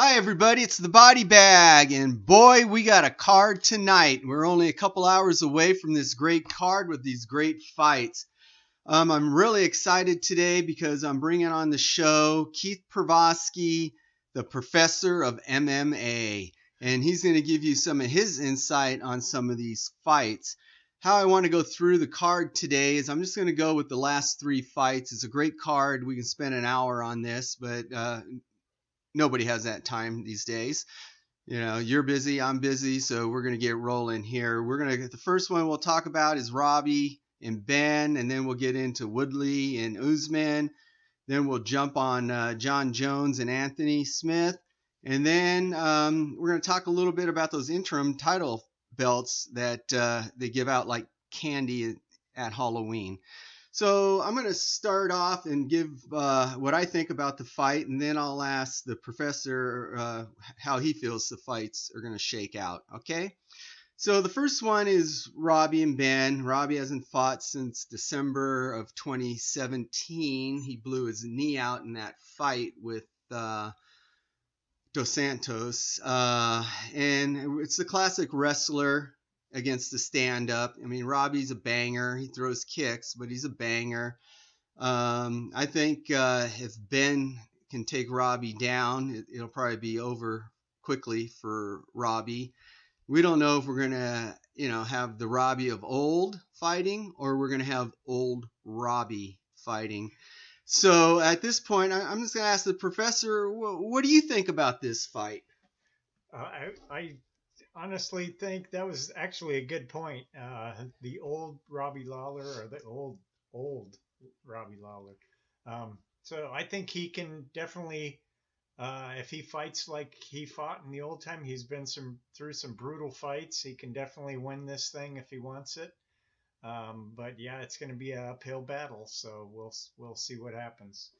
Hi everybody, it's the Body Bag, and boy, we got a card tonight. We're only a couple hours away from this great card with these great fights. I'm really excited today because I'm bringing on the show Keith Pervosky, the professor of MMA, and he's going to give you some of his insight on some of these fights. How I want to go through the card today is I'm just going to go with the last three fights. It's a great card. We can spend an hour on this, but nobody has that time these days. You know, you're busy, I'm busy, so we're going to get rolling here. The first one we'll talk about is Robbie and Ben, and then we'll get into Woodley and Guzman. Then we'll jump on Jon Jones and Anthony Smith. And then we're going to talk a little bit about those interim title belts that they give out like candy at Halloween. So I'm going to start off and give what I think about the fight, and then I'll ask the professor how he feels the fights are going to shake out, okay? So the first one is Robbie and Ben. Robbie hasn't fought since December of 2017. He blew his knee out in that fight with Dos Santos. And it's the classic wrestler against the stand-up. I mean, Robbie's a banger. He throws kicks, but he's a banger. I think if Ben can take Robbie down, it'll probably be over quickly for Robbie. We don't know if we're going to, have the Robbie of old fighting or we're going to have old Robbie fighting. So at this point, I'm just going to ask the professor, what do you think about this fight? I honestly think that was actually a good point. The old Robbie Lawler, or the old Robbie Lawler. So I think he can definitely, if he fights like he fought in the old time, he's been through some brutal fights. He can definitely win this thing if he wants it. But yeah, it's going to be an uphill battle. So we'll see what happens.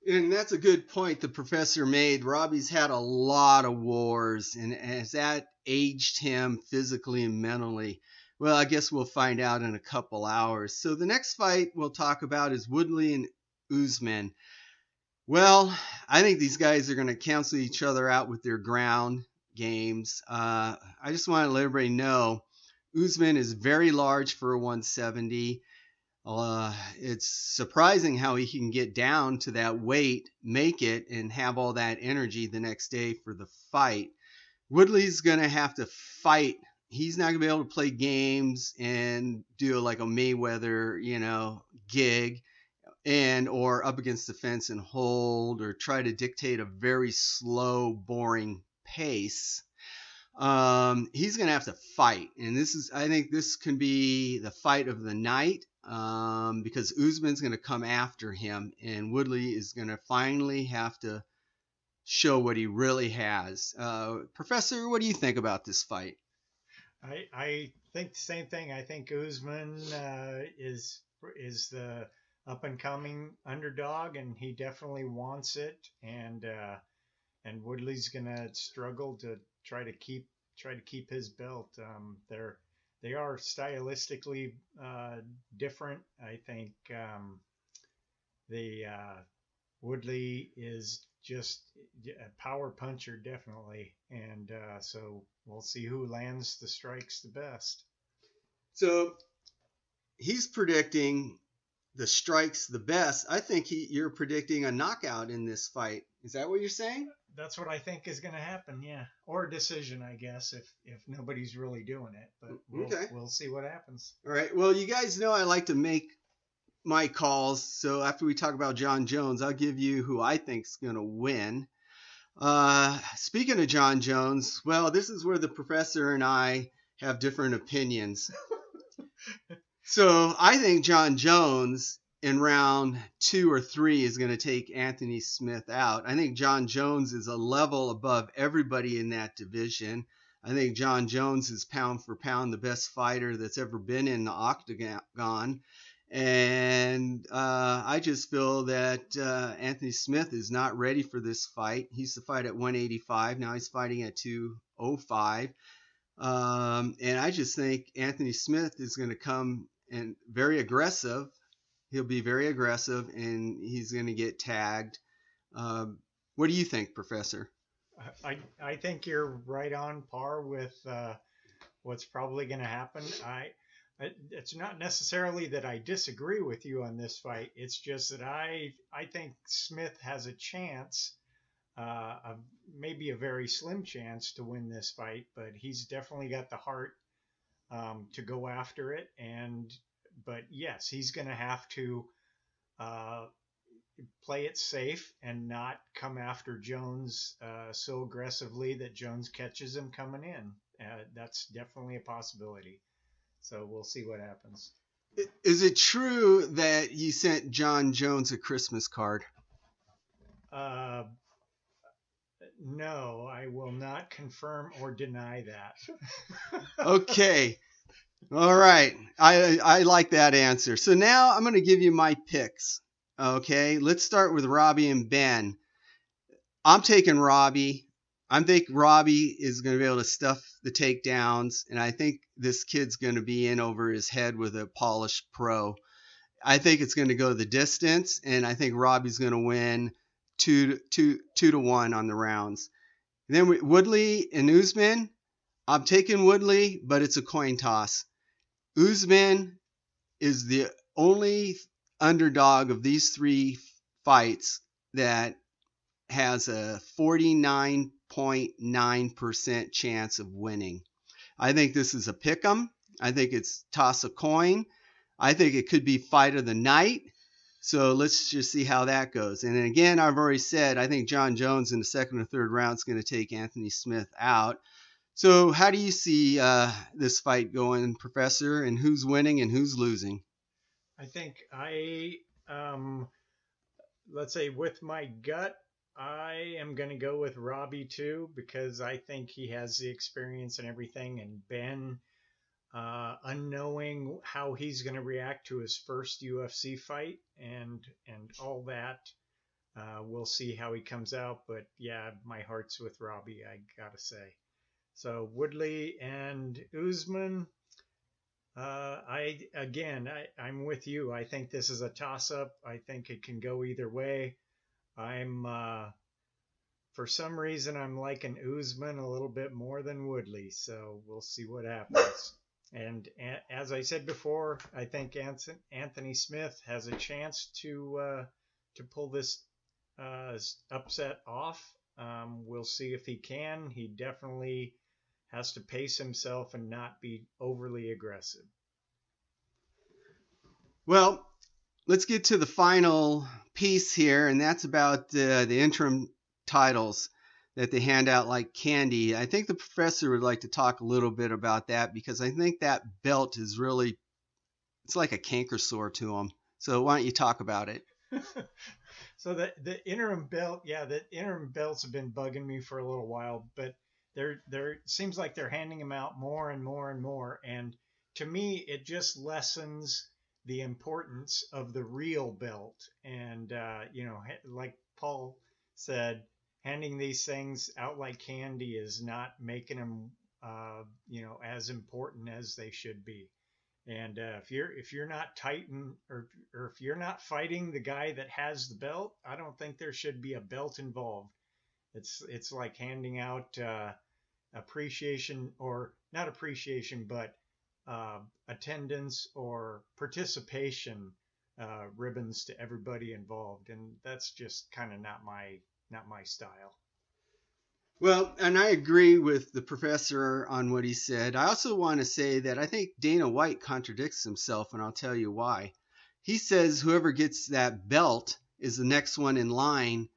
And that's a good point the professor made. Robbie's had a lot of wars, and has that aged him physically and mentally? Well, I guess we'll find out in a couple hours. So the next fight we'll talk about is Woodley and Guzman. Well, I think these guys are going to cancel each other out with their ground games. I just want to let everybody know Guzman is very large for a 170. It's surprising how he can get down to that weight, make it, and have all that energy the next day for the fight. Woodley's going to have to fight. He's not going to be able to play games and do like a Mayweather, gig or up against the fence and hold or try to dictate a very slow, boring pace. He's going to have to fight. And I think this can be the fight of the night. Because Guzman's going to come after him, and Woodley is going to finally have to show what he really has. Professor, what do you think about this fight? I think the same thing. I think Guzman is the up and coming underdog, and he definitely wants it. And Woodley's going to struggle to try to keep his belt. They are stylistically different. I think the Woodley is just a power puncher, definitely. And so we'll see who lands the strikes the best. So he's predicting the strikes the best. I think you're predicting a knockout in this fight. Is that what you're saying? That's what I think is going to happen, yeah. Or a decision, I guess, if nobody's really doing it. But we'll see what happens. All right. Well, you guys know I like to make my calls. So after we talk about Jon Jones, I'll give you who I think is going to win. Speaking of Jon Jones, well, this is where the professor and I have different opinions. So I think Jon Jones in round 2 or 3 is going to take Anthony Smith out. I think Jon Jones is a level above everybody in that division. I think Jon Jones is pound for pound the best fighter that's ever been in the octagon. And I just feel that Anthony Smith is not ready for this fight. He used to fight at 185. Now he's fighting at 205. And I just think Anthony Smith is going to come and very aggressive. He'll be very aggressive, and he's going to get tagged. What do you think, Professor? I think you're right on par with what's probably going to happen. It's not necessarily that I disagree with you on this fight. It's just that I think Smith has a chance, maybe a very slim chance to win this fight, but he's definitely got the heart to go after it. But yes, he's going to have to uh, play it safe and not come after Jones so aggressively that Jones catches him coming in. That's definitely a possibility. So we'll see what happens. Is it true that you sent John Jones a Christmas card? Uh, no, I will not confirm or deny that. Okay. All right. I like that answer. So now I'm going to give you my picks. Okay. Let's start with Robbie and Ben. I'm taking Robbie. I think Robbie is going to be able to stuff the takedowns, and I think this kid's going to be in over his head with a polished pro. I think it's going to go the distance, and I think Robbie's going to win 2-1 on the rounds. And then Woodley and Guzman. I'm taking Woodley, but it's a coin toss. Guzman is the only underdog of these three fights that has a 49.9% chance of winning. I think this is a pick'em. I think it's toss a coin. I think it could be fight of the night. So let's just see how that goes. And again, I've already said I think John Jones in the second or third round is going to take Anthony Smith out. So how do you see this fight going, Professor, and who's winning and who's losing? I think let's say with my gut, I am going to go with Robbie too, because I think he has the experience and everything. And Ben, unknowing how he's going to react to his first UFC fight and all that, we'll see how he comes out. But yeah, my heart's with Robbie, I gotta say. So Woodley and Guzman. I'm with you. I think this is a toss-up. I think it can go either way. For some reason, I'm liking Guzman a little bit more than Woodley, so we'll see what happens. And as I said before, I think Anthony Smith has a chance to pull this upset off. We'll see if he can. He definitely has to pace himself and not be overly aggressive. Well, let's get to the final piece here, and that's about the interim titles that they hand out like candy. I think the professor would like to talk a little bit about that because I think that belt is really, it's like a canker sore to him. So why don't you talk about it? So the interim belt, the interim belts have been bugging me for a little while, but they're seems like they're handing them out more and more and more. And to me, it just lessens the importance of the real belt. And, like Paul said, handing these things out like candy is not making them, as important as they should be. And if you're not tighten or if you're not fighting the guy that has the belt, I don't think there should be a belt involved. It's like handing out appreciation, or not appreciation, but attendance or participation ribbons to everybody involved, and that's just kind of not my style. Well, and I agree with the professor on what he said. I also want to say that I think Dana White contradicts himself, and I'll tell you why. He says whoever gets that belt is the next one in line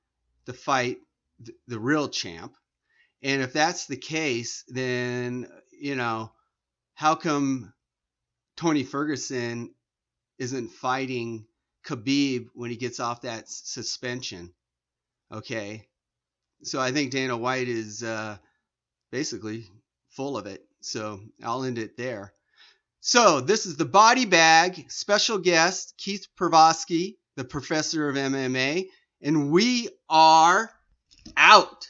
to fight the real champ. And if that's the case, then, how come Tony Ferguson isn't fighting Khabib when he gets off that suspension? Okay. So I think Dana White is basically full of it. So I'll end it there. So this is the Body Bag special guest, Keith Pervosky, the professor of MMA, and we are out.